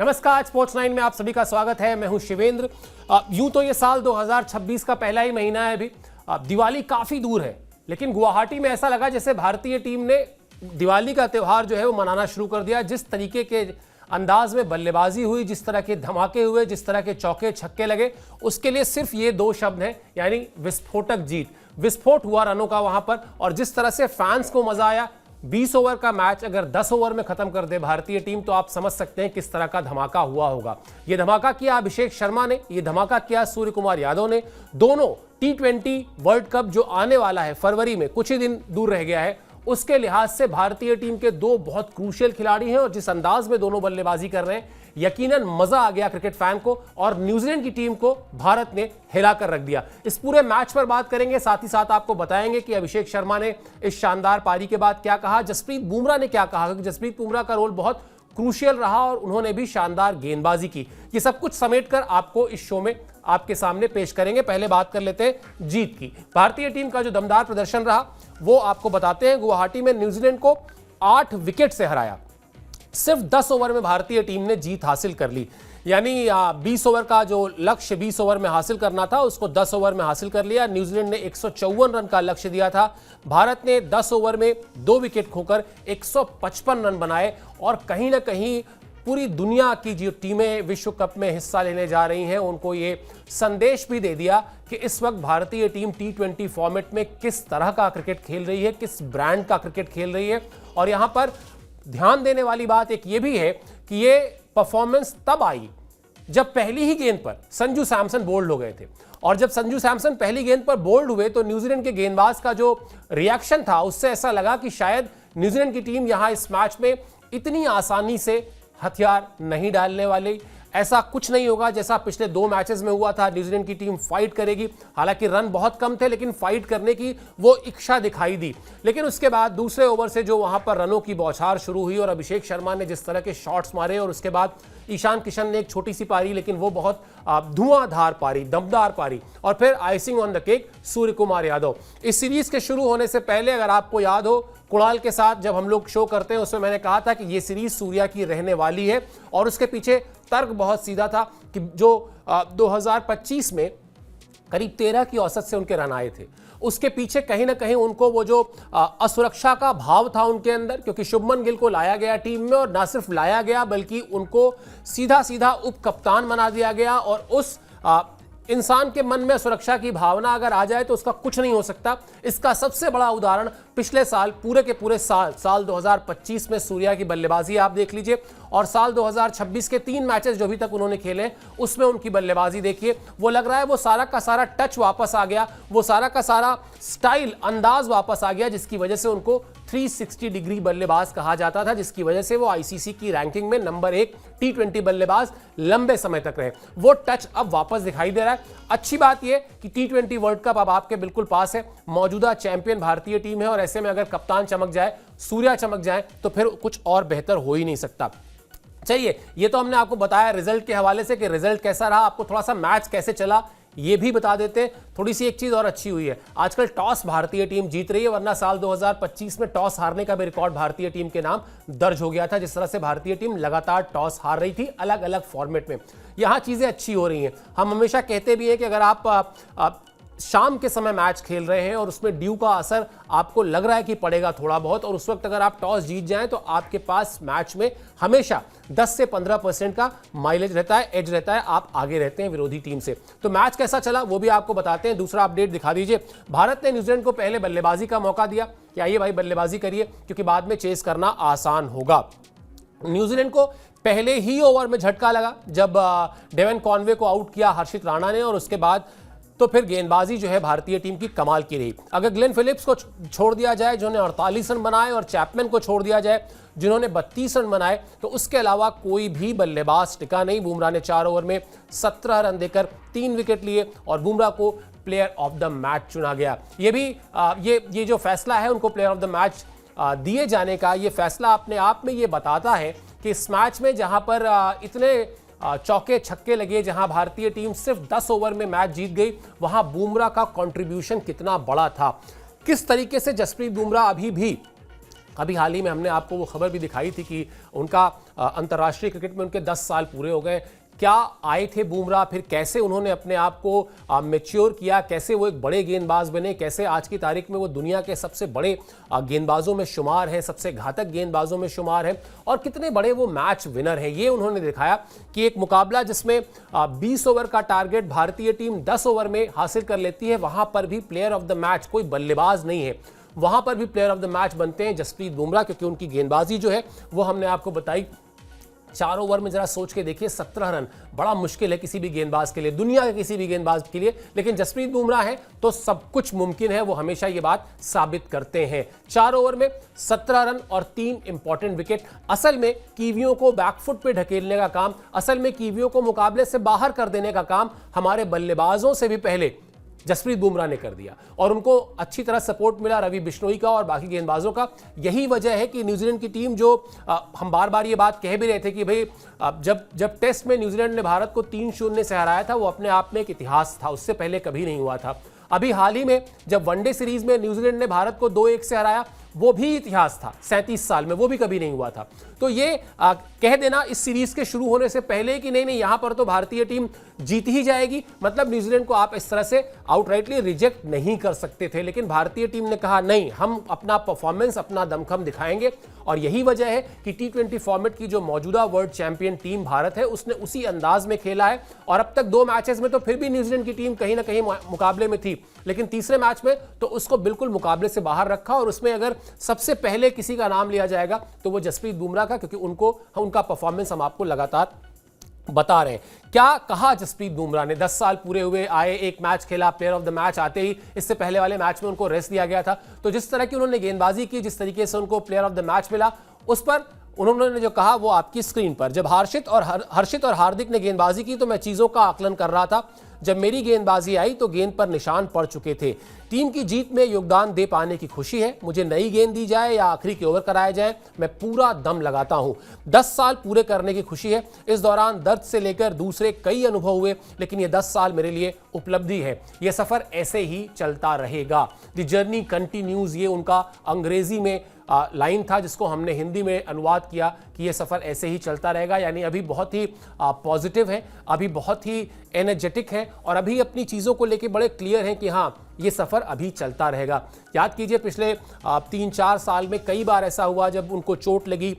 नमस्कार, स्पोर्ट्स 9 में आप सभी का स्वागत है। मैं हूं शिवेंद्र। यूं तो ये साल 2026 का पहला ही महीना है। अभी दिवाली काफी दूर है, लेकिन गुवाहाटी में ऐसा लगा जैसे भारतीय टीम ने दिवाली का त्यौहार जो है वो मनाना शुरू कर दिया। जिस तरीके के अंदाज में बल्लेबाजी हुई, जिस तरह के धमाके हुए, जिस तरह के चौके छक्के लगे, उसके लिए सिर्फ ये दो शब्द हैं, यानी विस्फोटक जीत। विस्फोट हुआ रनों का वहां पर, और जिस तरह से फैंस को मजा आया। 20 ओवर का मैच अगर 10 ओवर में खत्म कर दे भारतीय टीम, तो आप समझ सकते हैं किस तरह का धमाका हुआ होगा। यह धमाका किया अभिषेक शर्मा ने, यह धमाका किया सूर्य कुमार यादव ने। दोनों T20 वर्ल्ड कप जो आने वाला है फरवरी में, कुछ ही दिन दूर रह गया है, उसके लिहाज से भारतीय टीम के दो बहुत क्रूशियल खिलाड़ी हैं। और जिस अंदाज में दोनों बल्लेबाजी कर रहे हैं, यकीनन मजा आ गया क्रिकेट फैन को, और न्यूजीलैंड की टीम को भारत ने हिलाकर रख दिया। इस पूरे मैच पर बात करेंगे, साथ ही साथ आपको बताएंगे कि अभिषेक शर्मा ने इस शानदार पारी के बाद क्या कहा, जसप्रीत बुमराह ने क्या कहा, क्योंकि जसप्रीत बुमराह का रोल बहुत क्रूशियल रहा और उन्होंने भी शानदार गेंदबाजी की। ये सब कुछ समेटकर आपको इस शो में आपके सामने पेश करेंगे। पहले बात कर लेते हैं जीत की। भारतीय टीम का जो दमदार प्रदर्शन रहा वो आपको बताते हैं। गुवाहाटी में न्यूजीलैंड को 8 विकेट से हराया। सिर्फ 10 ओवर में भारतीय टीम ने जीत हासिल कर ली, यानी 20 ओवर का जो लक्ष्य 20 ओवर में हासिल करना था उसको 10 ओवर में हासिल कर लिया। न्यूजीलैंड ने 154 रन का लक्ष्य दिया था, भारत ने 10 ओवर में 2 विकेट खोकर 155 रन बनाए। और कहीं ना कहीं पूरी दुनिया की जो टीमें विश्व कप में हिस्सा लेने जा रही हैं, उनको ये संदेश भी दे दिया कि इस वक्त भारतीय टीम T20 फॉर्मेट में किस तरह का क्रिकेट खेल रही है, किस ब्रांड का क्रिकेट खेल रही है। और यहां पर ध्यान देने वाली बात एक ये भी है कि ये परफॉर्मेंस तब आई जब पहली ही गेंद पर संजू सैमसन बोल्ड हो गए थे। और जब संजू सैमसन पहली गेंद पर बोल्ड हुए तो न्यूजीलैंड के गेंदबाज का जो रिएक्शन था, उससे ऐसा लगा कि शायद न्यूजीलैंड की टीम यहां इस मैच में इतनी आसानी से हथियार नहीं डालने वाली। ऐसा कुछ नहीं होगा जैसा पिछले 2 मैचेस में हुआ था। न्यूजीलैंड की टीम फाइट करेगी, हालांकि रन बहुत कम थे, लेकिन फाइट करने की वो इच्छा दिखाई दी। लेकिन उसके बाद दूसरे ओवर से जो वहां पर रनों की बौछार शुरू हुई और अभिषेक शर्मा ने जिस तरह के शॉट्स मारे, और उसके बाद ईशान किशन ने एक छोटी सी पारी, लेकिन वो बहुत धुआंधार पारी, दमदार पारी, और फिर icing on the cake Surya Kumar Yadav. इस सीरीज के शुरू होने से पहले, अगर आपको याद हो, कुणाल के साथ जब हम लोग शो करते हैं उसमें मैंने कहा था कि ये सीरीज सूर्या की रहने वाली है। और उसके पीछे तर्क बहुत सीधा था कि जो 2025 में करीब 13 की औसत से उनके रन आए थे, उसके पीछे कहीं ना कहीं उनको वो जो असुरक्षा का भाव था उनके अंदर, क्योंकि शुभमन गिल को लाया गया टीम में, और ना सिर्फ लाया गया बल्कि उनको सीधा सीधा उप कप्तान बना दिया गया। और उस इंसान के मन में सुरक्षा की भावना अगर आ जाए तो उसका कुछ नहीं हो सकता। इसका सबसे बड़ा उदाहरण पिछले साल, पूरे के पूरे साल 2025 में सूर्या की बल्लेबाजी आप देख लीजिए, और साल 2026 के 3 मैचेस जो अभी तक उन्होंने खेले उसमें उनकी बल्लेबाजी देखिए। वो लग रहा है वो सारा का सारा टच वापस आ गया, वो सारा का सारा स्टाइल, अंदाज वापस आ गया, जिसकी वजह से उनको 360 डिग्री बल्लेबाज कहा जाता था, जिसकी वजह से वो आईसीसी की रैंकिंग में नंबर 1 T20 बल्लेबाज लंबे समय तक रहे। वो टच अब वापस दिखाई दे रहा है। अच्छी बात यह कि T20 वर्ल्ड कप अब आपके बिल्कुल पास है। मौजूदा चैंपियन भारतीय टीम है, और ऐसे में अगर कप्तान चमक जाए, सूर्या चमक जाए, तो फिर कुछ और बेहतर हो ही नहीं सकता। चलिए, ये तो हमने आपको बताया रिजल्ट के हवाले से कि रिजल्ट कैसा रहा। आपको थोड़ा सा मैच कैसे चला ये भी बता देते। थोड़ी सी एक चीज और अच्छी हुई है, आजकल टॉस भारतीय टीम जीत रही है, वरना साल 2025 में टॉस हारने का भी रिकॉर्ड भारतीय टीम के नाम दर्ज हो गया था। जिस तरह से भारतीय टीम लगातार टॉस हार रही थी अलग अलग फॉर्मेट में, यहां चीजें अच्छी हो रही हैं। हम हमेशा कहते भी हैं कि अगर आप शाम के समय मैच खेल रहे हैं और उसमें ड्यू का असर आपको लग रहा है कि पड़ेगा थोड़ा बहुत, और उस वक्त अगर आप टॉस जीत जाएं तो आपके पास मैच में हमेशा 10 से 15% का माइलेज रहता है, एज रहता है, आप आगे रहते हैं विरोधी टीम से। तो मैच कैसा चला वो भी आपको बताते हैं। दूसरा अपडेट दिखा दीजिए। भारत ने न्यूजीलैंड को पहले बल्लेबाजी का मौका दिया कि आइए भाई बल्लेबाजी करिए, क्योंकि बाद में चेस करना आसान होगा। न्यूजीलैंड को पहले ही ओवर में झटका लगा जब डेवन कॉनवे को आउट किया हर्षित राणा ने, और उसके बाद तो फिर गेंदबाजी जो है भारतीय टीम की कमाल की रही। अगर ग्लेन फिलिप्स को छोड़ दिया जाए जिन्होंने 48 रन बनाए, और चैपमैन को छोड़ दिया जाए जिन्होंने 32 रन बनाए, तो उसके अलावा कोई भी बल्लेबाज टिका नहीं। बुमराह ने 4 ओवर में 17 रन देकर 3 विकेट लिए, और बुमराह को प्लेयर ऑफ द मैच चुना गया। ये भी ये जो फैसला है उनको प्लेयर ऑफ द मैच दिए जाने का, ये फैसला अपने आप में ये बताता है कि इस मैच में जहां पर इतने चौके छक्के लगे, जहां भारतीय टीम सिर्फ 10 ओवर में मैच जीत गई, वहां बुमराह का कंट्रीब्यूशन कितना बड़ा था। किस तरीके से जसप्रीत बुमराह अभी भी अभी हाल ही में हमने आपको वो खबर भी दिखाई थी कि उनका अंतर्राष्ट्रीय क्रिकेट में उनके 10 साल पूरे हो गए। क्या आए थे बुमराह, फिर कैसे उन्होंने अपने आप को मैच्योर किया, कैसे वो एक बड़े गेंदबाज बने, कैसे आज की तारीख में वो दुनिया के सबसे बड़े गेंदबाजों में शुमार है, सबसे घातक गेंदबाजों में शुमार है, और कितने बड़े वो मैच विनर हैं। ये उन्होंने दिखाया कि एक मुकाबला जिसमें 20 ओवर का टारगेट भारतीय टीम 10 ओवर में हासिल कर लेती है, वहां पर भी प्लेयर ऑफ द मैच कोई बल्लेबाज नहीं है, वहां पर भी प्लेयर ऑफ द मैच बनते हैं जसप्रीत बुमराह, क्योंकि उनकी गेंदबाजी जो है वो हमने आपको बताई। 4 ओवर में जरा सोच के देखिए 17 रन बड़ा मुश्किल है किसी भी गेंदबाज के लिए, दुनिया के किसी भी गेंदबाज के लिए, लेकिन जसप्रीत बुमराह है तो सब कुछ मुमकिन है, वो हमेशा ये बात साबित करते हैं। 4 ओवर में 17 रन और 3 इंपॉर्टेंट विकेट। असल में कीवियों को बैकफुट पे ढकेलने का काम, असल में कीवियों को मुकाबले से बाहर कर देने का काम हमारे बल्लेबाजों से भी पहले जसप्रीत बुमराह ने कर दिया, और उनको अच्छी तरह सपोर्ट मिला रवि बिश्नोई का और बाकी गेंदबाजों का। यही वजह है कि न्यूजीलैंड की टीम जो हम बार बार ये बात कह भी रहे थे कि भाई जब टेस्ट में न्यूजीलैंड ने भारत को 3-0 से हराया था, वो अपने आप में एक इतिहास था, उससे पहले कभी नहीं हुआ था। अभी हाल ही में जब वनडे सीरीज में न्यूजीलैंड ने भारत को 2-1 से हराया, वो भी इतिहास था, 37 साल में वो भी कभी नहीं हुआ था। तो ये कह देना इस सीरीज के शुरू होने से पहले कि नहीं यहां पर तो भारतीय टीम जीत ही जाएगी, मतलब न्यूजीलैंड को आप इस तरह से आउटराइटली रिजेक्ट नहीं कर सकते थे। लेकिन भारतीय टीम ने कहा नहीं, हम अपना परफॉर्मेंस, अपना दमखम दिखाएंगे, और यही वजह है कि T20 फॉर्मेट की जो मौजूदा वर्ल्ड चैंपियन टीम भारत है उसने उसी अंदाज में खेला है। और अब तक 2 मैचेस में तो फिर भी न्यूजीलैंड की टीम कहीं ना कहीं मुकाबले में थी, लेकिन तीसरे मैच में तो उसको बिल्कुल मुकाबले से बाहर रखा, और उसमें अगर सबसे पहले किसी का नाम लिया जाएगा तो वो जसप्रीत बुमराह का, क्योंकि उनका परफॉर्मेंस हम आपको लगातार बता रहे हैं। क्या कहा जसप्रीत बुमराह ने, 10 साल पूरे हुए, आए, एक मैच खेला, प्लेयर ऑफ द मैच आते ही इससे पहले वाले मैच में उनको रेस्ट दिया गया था, तो जिस तरह की उन्होंने गेंदबाजी की, जिस तरीके से उनको प्लेयर ऑफ द मैच मिला, उस पर उन्होंने जो कहा वो आपकी स्क्रीन पर। जब हर्षित और हार्दिक ने गेंदबाजी की तो मैं चीजों का आकलन कर रहा था, जब मेरी गेंदबाजी आई तो गेंद पर निशान पड़ चुके थे। टीम की जीत में योगदान दे पाने की खुशी है, मुझे नई गेंद दी जाए या आखिरी के ओवर कराए जाए, मैं पूरा दम लगाता हूं। 10 साल पूरे करने की खुशी है, इस दौरान दर्द से लेकर दूसरे कई अनुभव हुए, लेकिन ये 10 साल मेरे लिए उपलब्धि है, ये सफर ऐसे ही चलता रहेगा। द जर्नी कंटिन्यूज, ये उनका अंग्रेजी में लाइन था जिसको हमने हिंदी में अनुवाद किया कि ये सफर ऐसे ही चलता रहेगा। यानी अभी बहुत ही पॉजिटिव है, अभी बहुत ही एनर्जेटिक है, और अभी अपनी चीज़ों को लेके बड़े क्लियर हैं कि हाँ ये सफ़र अभी चलता रहेगा। याद कीजिए पिछले 3-4 साल में कई बार ऐसा हुआ जब उनको चोट लगी,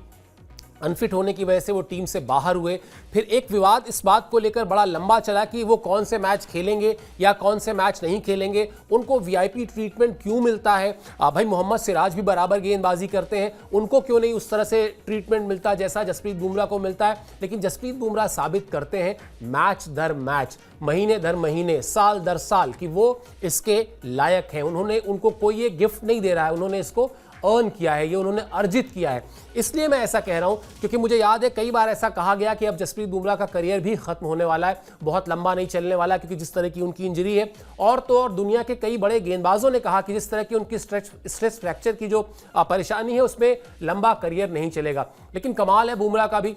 अनफिट होने की वजह से वो टीम से बाहर हुए, फिर एक विवाद इस बात को लेकर बड़ा लंबा चला कि वो कौन से मैच खेलेंगे या कौन से मैच नहीं खेलेंगे, उनको वीआईपी ट्रीटमेंट क्यों मिलता है। भाई मोहम्मद सिराज भी बराबर गेंदबाजी करते हैं, उनको क्यों नहीं उस तरह से ट्रीटमेंट मिलता जैसा जसप्रीत बुमराह को मिलता है। लेकिन जसप्रीत बुमराह साबित करते हैं मैच दर मैच, महीने दर महीने, साल दर साल कि वो इसके लायक हैं। उनको कोई ये गिफ्ट नहीं दे रहा है, उन्होंने इसको अर्न किया है, ये उन्होंने अर्जित किया है। इसलिए मैं ऐसा कह रहा हूं क्योंकि मुझे याद है कई बार ऐसा कहा गया कि अब जसप्रीत बुमराह का करियर भी खत्म होने वाला है, बहुत लंबा नहीं चलने वाला, क्योंकि जिस तरह की उनकी इंजरी है। और तो और दुनिया के कई बड़े गेंदबाजों ने कहा कि जिस तरह की उनकी स्ट्रेस फ्रैक्चर की जो परेशानी है उसमें लंबा करियर नहीं चलेगा। लेकिन कमाल है बुमराह का भी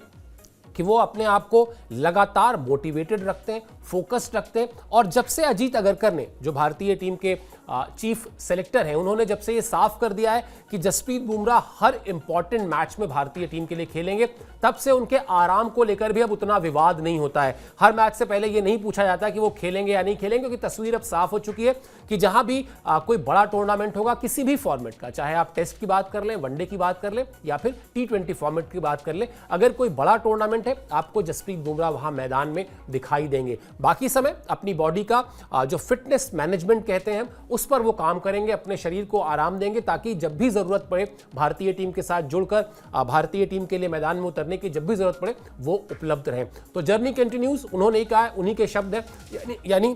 कि वो अपने आप को लगातार मोटिवेटेड रखते हैं, फोकस्ड रखते हैं। और जब से अजीत अगरकर ने, जो भारतीय टीम के चीफ सेलेक्टर हैं, उन्होंने जब से ये साफ कर दिया है कि जसप्रीत बुमराह हर इंपॉर्टेंट मैच में भारतीय टीम के लिए खेलेंगे, तब से उनके आराम को लेकर भी अब उतना विवाद नहीं होता है। हर मैच से पहले ये नहीं पूछा जाता कि वो खेलेंगे या नहीं खेलेंगे, क्योंकि तस्वीर अब साफ हो चुकी है कि जहां भी कोई बड़ा टूर्नामेंट होगा किसी भी फॉर्मेट का, चाहे आप टेस्ट की बात कर लें, वनडे की बात कर लें या फिर T20 फॉर्मेट की बात कर लें, अगर कोई बड़ा टूर्नामेंट है आपको जसप्रीत बुमराह वहां मैदान में दिखाई देंगे। बाकी समय अपनी बॉडी का जो फिटनेस मैनेजमेंट कहते हैं उस पर वो काम करेंगे, अपने शरीर को आराम देंगे, ताकि जब भी जरूरत पड़े भारतीय टीम के साथ जुड़कर भारतीय टीम के लिए मैदान में उतरने की जब भी जरूरत पड़े वो उपलब्ध रहें। तो जर्नी कंटिन्यूज, उन्होंने ही कहा, उन्हीं के शब्द हैं। यानी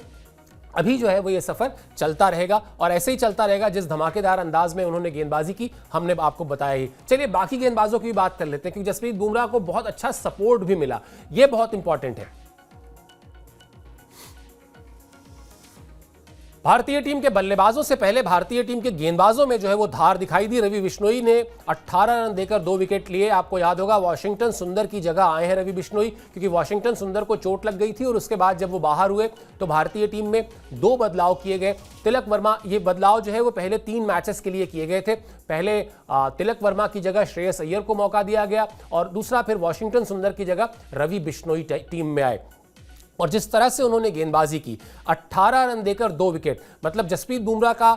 अभी जो है वो ये सफर चलता रहेगा और ऐसे ही चलता रहेगा जिस धमाकेदार अंदाज में उन्होंने गेंदबाजी की हमने आपको बताया ही। चलिए बाकी गेंदबाजों की भी बात कर लेते हैं, क्योंकि जसप्रीत बुमराह को बहुत अच्छा सपोर्ट भी मिला, ये बहुत इंपॉर्टेंट है। भारतीय टीम के बल्लेबाजों से पहले भारतीय टीम के गेंदबाजों में जो है वो धार दिखाई दी। रवि बिश्नोई ने 18 रन देकर 2 विकेट लिए। आपको याद होगा वाशिंगटन सुंदर की जगह आए हैं रवि बिश्नोई, क्योंकि वाशिंगटन सुंदर को चोट लग गई थी और उसके बाद जब वो बाहर हुए तो भारतीय टीम में 2 बदलाव किए गए। तिलक वर्मा, ये बदलाव जो है वो पहले 3 मैचेस के लिए किए गए थे। पहले तिलक वर्मा की जगह श्रेयस अय्यर को मौका दिया गया और दूसरा फिर वाशिंगटन सुंदर की जगह रवि बिश्नोई टीम में आए। और जिस तरह से उन्होंने गेंदबाजी की, 18 रन देकर 2 विकेट, मतलब जसप्रीत बुमराह का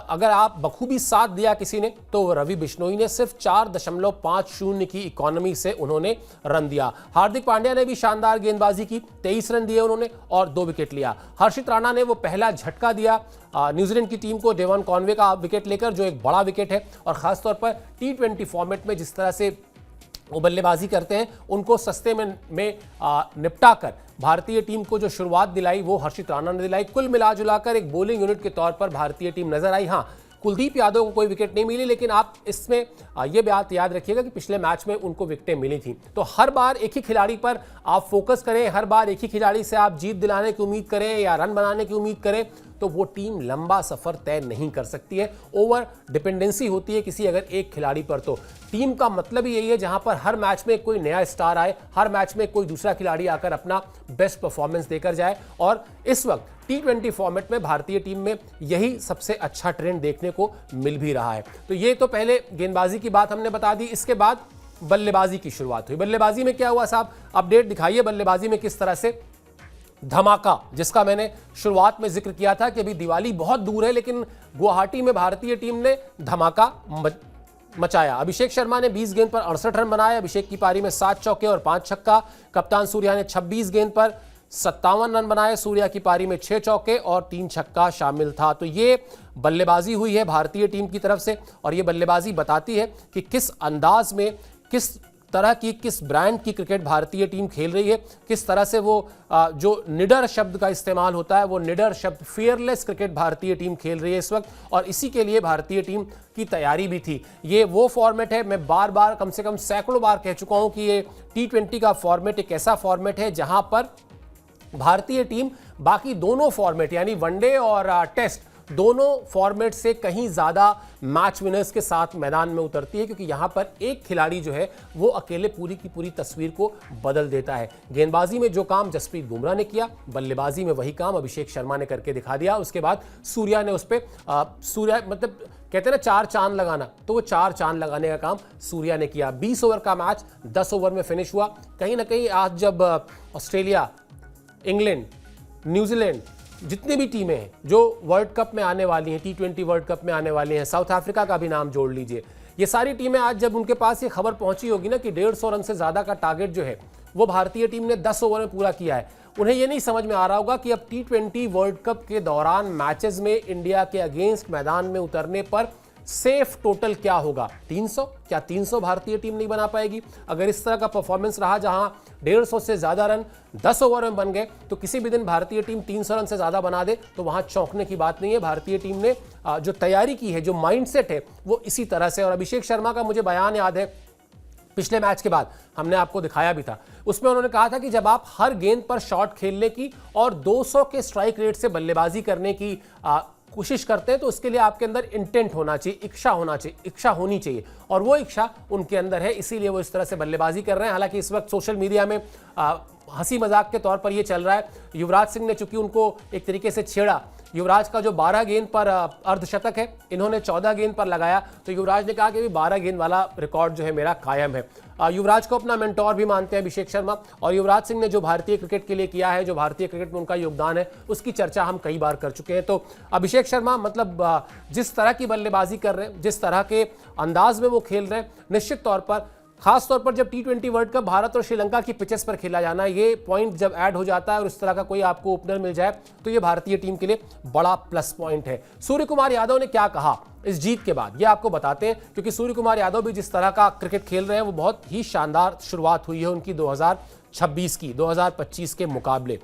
अगर आप बखूबी साथ दिया किसी ने तो रवि बिश्नोई ने सिर्फ 4.50 की इकोनॉमी से उन्होंने रन दिया। हार्दिक पांड्या ने भी शानदार गेंदबाजी की, 23 रन दिए उन्होंने और 2 विकेट लिया। हर्षित राणा ने वो पहला झटका दिया न्यूजीलैंड की टीम को डेवन कॉनवे का विकेट लेकर, जो एक बड़ा विकेट है। और खासतौर पर T20 फॉर्मेट में जिस तरह से वो बल्लेबाजी करते हैं, उनको सस्ते में निपटा कर भारतीय टीम को जो शुरुआत दिलाई वो हर्षित राणा ने दिलाई। कुल मिलाजुलाकर एक बॉलिंग यूनिट के तौर पर भारतीय टीम नजर आई। हाँ, कुलदीप यादव को कोई विकेट नहीं मिली, लेकिन आप इसमें ये बात याद रखिएगा कि पिछले मैच में उनको विकेटें मिली थी। तो हर बार एक ही खिलाड़ी पर आप फोकस करें, हर बार एक ही खिलाड़ी से आप जीत दिलाने की उम्मीद करें या रन बनाने की उम्मीद करें तो वो टीम लंबा सफर तय नहीं कर सकती है। ओवर डिपेंडेंसी होती है किसी अगर एक खिलाड़ी पर। तो टीम का मतलब ही यही है जहां पर हर मैच में कोई नया स्टार आए, हर मैच में कोई दूसरा खिलाड़ी आकर अपना बेस्ट परफॉर्मेंस देकर जाए। और इस वक्त T20 फॉर्मेट में भारतीय टीम में यही सबसे अच्छा ट्रेंड देखने को मिल भी रहा है। तो ये तो पहले गेंदबाजी की बात हमने बता दी। इसके बाद बल्लेबाजी की शुरुआत हुई। बल्लेबाजी में क्या हुआ साहब, अपडेट दिखाइए बल्लेबाजी में किस तरह से धमाका, जिसका मैंने शुरुआत में जिक्र किया था कि अभी दिवाली बहुत दूर है, लेकिन गुवाहाटी में भारतीय टीम ने धमाका मचाया। अभिषेक शर्मा ने 20 गेंद पर 68 रन बनाए। अभिषेक की पारी में 7 चौके और 5 छक्का। कप्तान सूर्या ने 26 गेंद पर 57 रन बनाए। सूर्या की पारी में 6 चौके और 3 छक्का शामिल था। तो ये बल्लेबाजी हुई है भारतीय टीम की तरफ से और ये बल्लेबाजी बताती है कि किस अंदाज में, किस तरह की, किस ब्रांड की क्रिकेट भारतीय टीम खेल रही है, किस तरह से वो जो निडर शब्द का इस्तेमाल होता है वो निडर शब्द, फियरलेस क्रिकेट भारतीय टीम खेल रही है इस वक्त। और इसी के लिए भारतीय टीम की तैयारी भी थी। ये वो फॉर्मेट है, मैं बार बार कम से कम सैकड़ों बार कह चुका हूं कि ये T20 का फॉर्मेट एक ऐसा फॉर्मेट है जहां पर भारतीय टीम बाकी दोनों फॉर्मेट यानी वनडे और टेस्ट दोनों फॉर्मेट से कहीं ज्यादा मैच विनर्स के साथ मैदान में उतरती है, क्योंकि यहां पर एक खिलाड़ी जो है वो अकेले पूरी की पूरी तस्वीर को बदल देता है। गेंदबाजी में जो काम जसप्रीत बुमराह ने किया, बल्लेबाजी में वही काम अभिषेक शर्मा ने करके दिखा दिया। उसके बाद सूर्या ने उस पर सूर्या मतलब कहते हैं ना 4 चांद लगाना, तो वो 4 चांद लगाने का काम सूर्या ने किया। 20 ओवर का मैच 10 ओवर में फिनिश हुआ। कहीं ना कहीं आज जब ऑस्ट्रेलिया, इंग्लैंड, न्यूजीलैंड, जितनी भी टीमें हैं जो वर्ल्ड कप में आने वाली हैं, T20 वर्ल्ड कप में आने वाली हैं, साउथ अफ्रीका का भी नाम जोड़ लीजिए, ये सारी टीमें आज जब उनके पास ये खबर पहुंची होगी ना कि 150 रन से ज्यादा का टारगेट जो है वो भारतीय टीम ने 10 ओवर में पूरा किया है, उन्हें ये नहीं समझ में आ रहा होगा कि अब T20 वर्ल्ड कप के दौरान मैचेस में इंडिया के अगेंस्ट मैदान में उतरने पर सेफ टोटल क्या होगा। 300, क्या 300 भारतीय टीम नहीं बना पाएगी? अगर इस तरह का परफॉर्मेंस रहा जहां 150 से ज्यादा रन 10 ओवर में बन गए, तो किसी भी दिन भारतीय टीम 300 रन से ज्यादा बना दे तो वहां चौंकने की बात नहीं है। भारतीय टीम ने जो तैयारी की है, जो माइंडसेट है, वो इसी तरह से। और अभिषेक शर्मा का मुझे बयान याद है, पिछले मैच के बाद हमने आपको दिखाया भी था, उसमें उन्होंने कहा था कि जब आप हर गेंद पर शॉट खेलने की और 200 के स्ट्राइक रेट से बल्लेबाजी करने की कोशिश करते हैं तो उसके लिए आपके अंदर इंटेंट होना चाहिए, इच्छा होनी चाहिए, और वो इच्छा उनके अंदर है, इसीलिए वो इस तरह से बल्लेबाजी कर रहे हैं। हालांकि इस वक्त सोशल मीडिया में हंसी मजाक के तौर पर ये चल रहा है, युवराज सिंह ने चूंकि उनको एक तरीके से छेड़ा, युवराज का जो 12 गेंद पर अर्धशतक है, इन्होंने 14 गेंद पर लगाया, तो युवराज ने कहा कि 12 गेंद वाला रिकॉर्ड जो है मेरा कायम है। युवराज को अपना मेंटोर भी मानते हैं अभिषेक शर्मा, और युवराज सिंह ने जो भारतीय क्रिकेट के लिए किया है, जो भारतीय क्रिकेट में उनका योगदान है, उसकी चर्चा हम कई बार कर चुके हैं। तो अभिषेक शर्मा मतलब जिस तरह की बल्लेबाजी कर रहे हैं, जिस तरह के अंदाज में वो खेल रहे हैं, निश्चित तौर पर खास तौर पर जब T20 वर्ल्ड कप भारत और श्रीलंका की पिचेस पर खेला जाना, ये पॉइंट जब ऐड हो जाता है और इस तरह का कोई आपको ओपनर मिल जाए तो ये भारतीय टीम के लिए बड़ा प्लस पॉइंट है। सूर्य कुमार यादव ने क्या कहा इस जीत के बाद, ये आपको बताते हैं, क्योंकि सूर्य कुमार यादव भी जिस तरह का क्रिकेट खेल रहे हैं वो बहुत ही शानदार शुरुआत हुई है उनकी 2026 की 2025 के मुकाबले।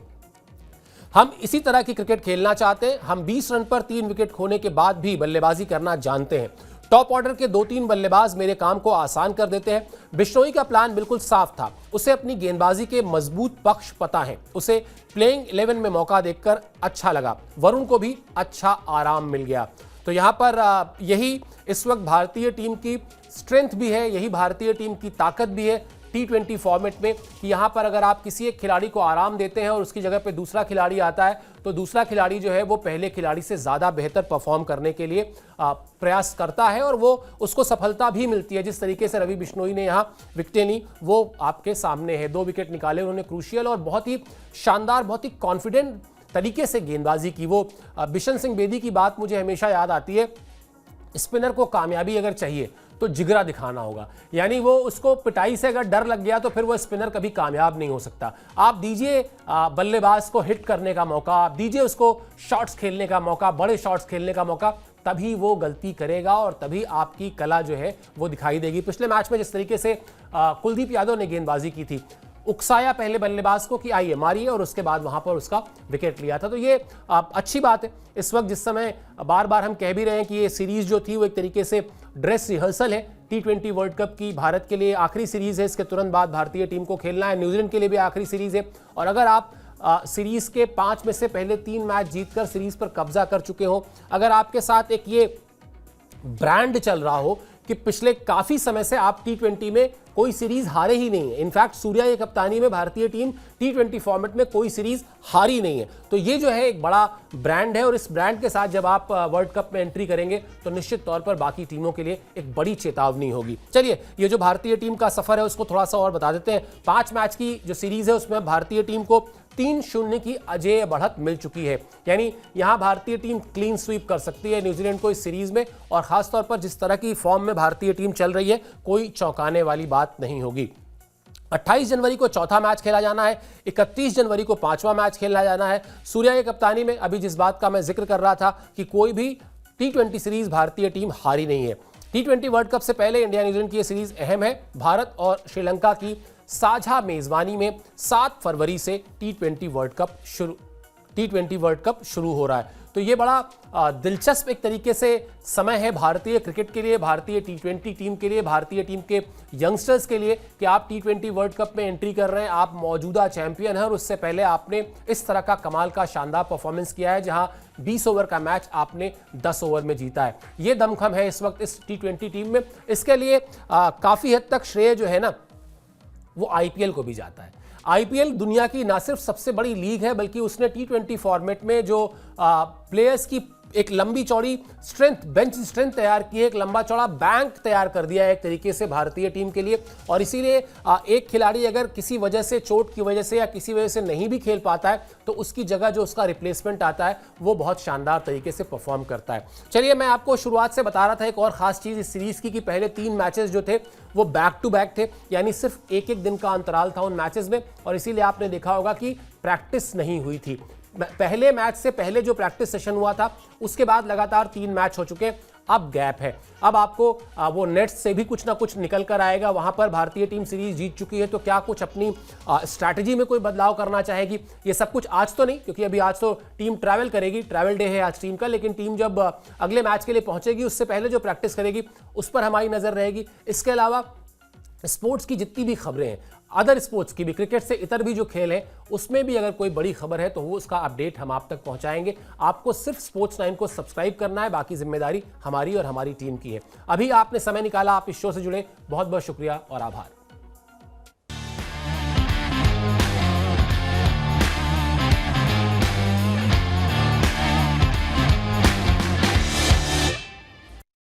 हम इसी तरह की क्रिकेट खेलना चाहते हैं। हम 20 रन पर 3 विकेट खोने के बाद भी बल्लेबाजी करना जानते हैं। टॉप ऑर्डर के 2-3 बल्लेबाज मेरे काम को आसान कर देते हैं। बिश्नोई का प्लान बिल्कुल साफ था, उसे अपनी गेंदबाजी के मजबूत पक्ष पता है, उसे प्लेइंग 11 में मौका देखकर अच्छा लगा। वरुण को भी अच्छा आराम मिल गया। तो यहां पर यही इस वक्त भारतीय टीम की स्ट्रेंथ भी है, यही भारतीय टीम की ताकत भी है T20 फॉर्मेट में, कि यहां पर अगर आप किसी एक खिलाड़ी को आराम देते हैं और उसकी जगह पे दूसरा खिलाड़ी आता है, तो दूसरा खिलाड़ी जो है वो पहले खिलाड़ी से ज़्यादा बेहतर परफॉर्म करने के लिए प्रयास करता है और वो उसको सफलता भी मिलती है। जिस तरीके से रवि बिश्नोई ने यहाँ विकेटें ली वो आपके सामने है, 2 विकेट निकाले उन्होंने क्रूशियल और बहुत ही शानदार, बहुत ही कॉन्फिडेंट तरीके से गेंदबाजी की। वो बिशन सिंह बेदी की बात मुझे हमेशा याद आती है, स्पिनर को कामयाबी अगर चाहिए तो जिगरा दिखाना होगा, यानी वो उसको पिटाई से अगर डर लग गया तो फिर वो स्पिनर कभी कामयाब नहीं हो सकता। आप दीजिए बल्लेबाज को हिट करने का मौका, आप दीजिए उसको शॉट्स खेलने का मौका, बड़े शॉट्स खेलने का मौका, तभी वो गलती करेगा और तभी आपकी कला जो है वो दिखाई देगी। पिछले मैच में जिस तरीके से कुलदीप यादव ने गेंदबाजी की थी, उकसाया पहले बल्लेबाज को कि आइए मारिए, और उसके बाद वहां पर उसका विकेट लिया था। तो ये अच्छी बात है इस वक्त, जिस समय बार बार हम कह भी रहे हैं कि ये सीरीज जो थी वो एक तरीके से ड्रेस रिहर्सल है T20 वर्ल्ड कप की। भारत के लिए आखिरी सीरीज है, इसके तुरंत बाद भारतीय टीम को खेलना है, न्यूजीलैंड के लिए भी आखिरी सीरीज है। और अगर आप सीरीज के 5 में से पहले 3 मैच जीतकर सीरीज पर कब्जा कर चुके हो, अगर आपके साथ एक ये ब्रांड चल रहा हो कि पिछले काफी समय से आप T20 में कोई सीरीज हारे ही नहीं है, इनफैक्ट सूर्या की कप्तानी में भारतीय टीम T20 फॉर्मेट में कोई सीरीज हारी नहीं है, तो ये जो है एक बड़ा ब्रांड है। और इस ब्रांड के साथ जब आप वर्ल्ड कप में एंट्री करेंगे तो निश्चित तौर पर बाकी टीमों के लिए एक बड़ी चेतावनी होगी। चलिए, ये जो भारतीय टीम का सफर है उसको थोड़ा सा और बता देते हैं। 5 मैच की जो सीरीज है उसमें भारतीय टीम को 3-0 की अजेय बढ़त मिल चुकी है, यानी यहां भारतीय टीम क्लीन स्वीप कर सकती है न्यूजीलैंड को इस सीरीज में। और खासतौर पर जिस तरह की फॉर्म में भारतीय टीम चल रही है, कोई चौंकाने वाली बात नहीं होगी। 28 जनवरी को चौथा मैच खेला जाना है, 31 जनवरी को 5वां मैच खेला जाना है। सूर्या की कप्तानी में अभी जिस बात का मैं जिक्र कर रहा था कि कोई भी T20 सीरीज भारतीय टीम हारी नहीं है। T20 वर्ल्ड कप से पहले इंडिया न्यूजीलैंड की यह सीरीज अहम है। भारत और श्रीलंका की साझा मेजबानी में 7 फरवरी से T20 वर्ल्ड कप शुरू हो रहा है। तो ये बड़ा दिलचस्प एक तरीके से समय है भारतीय क्रिकेट के लिए, भारतीय T20 टीम के लिए, भारतीय टीम के यंगस्टर्स के लिए कि आप T20 वर्ल्ड कप में एंट्री कर रहे हैं, आप मौजूदा चैंपियन हैं और उससे पहले आपने इस तरह का कमाल का शानदार परफॉर्मेंस किया है जहां 20 ओवर का मैच आपने 10 ओवर में जीता है। ये दमखम है इस वक्त इस T20 टीम में। इसके लिए काफी हद तक श्रेय जो है ना वो IPL को भी जाता है। IPL दुनिया की ना सिर्फ सबसे बड़ी लीग है, बल्कि उसने T20 फॉर्मेट में जो प्लेयर्स की एक लंबी चौड़ी स्ट्रेंथ, बेंच स्ट्रेंथ तैयार की है, एक लंबा चौड़ा बैंक तैयार कर दिया है एक तरीके से भारतीय टीम के लिए। और इसीलिए एक खिलाड़ी अगर किसी वजह से, चोट की वजह से या किसी वजह से नहीं भी खेल पाता है, तो उसकी जगह जो उसका रिप्लेसमेंट आता है वो बहुत शानदार तरीके से परफॉर्म करता है। चलिए, मैं आपको शुरुआत से बता रहा था एक और खास चीज इस सीरीज की कि पहले 3 मैचेस जो थे वो बैक टू बैक थे, यानी सिर्फ एक दिन का अंतराल था उन मैचेस में, और इसीलिए आपने देखा होगा कि प्रैक्टिस नहीं हुई थी। पहले मैच से पहले जो प्रैक्टिस सेशन हुआ था उसके बाद लगातार 3 मैच हो चुके, अब गैप है। अब आपको वो नेट्स से भी कुछ ना कुछ निकल कर आएगा। वहां पर भारतीय टीम सीरीज जीत चुकी है, तो क्या कुछ अपनी स्ट्रैटेजी में कोई बदलाव करना चाहेगी? ये सब कुछ आज तो नहीं, क्योंकि अभी आज तो टीम ट्रैवल करेगी, ट्रैवल डे है आज टीम का, लेकिन टीम जब अगले मैच के लिए पहुंचेगी उससे पहले जो प्रैक्टिस करेगी उस पर हमारी नजर रहेगी। इसके अलावा स्पोर्ट्स की जितनी भी खबरें हैं, अदर स्पोर्ट्स की भी, क्रिकेट से इतर भी जो खेल है उसमें भी अगर कोई बड़ी खबर है तो वो उसका अपडेट हम आप तक पहुंचाएंगे। आपको सिर्फ स्पोर्ट्स 9 को सब्सक्राइब करना है, बाकी जिम्मेदारी हमारी और हमारी टीम की है। अभी आपने समय निकाला, आप इस शो से जुड़े, बहुत बहुत शुक्रिया और आभार।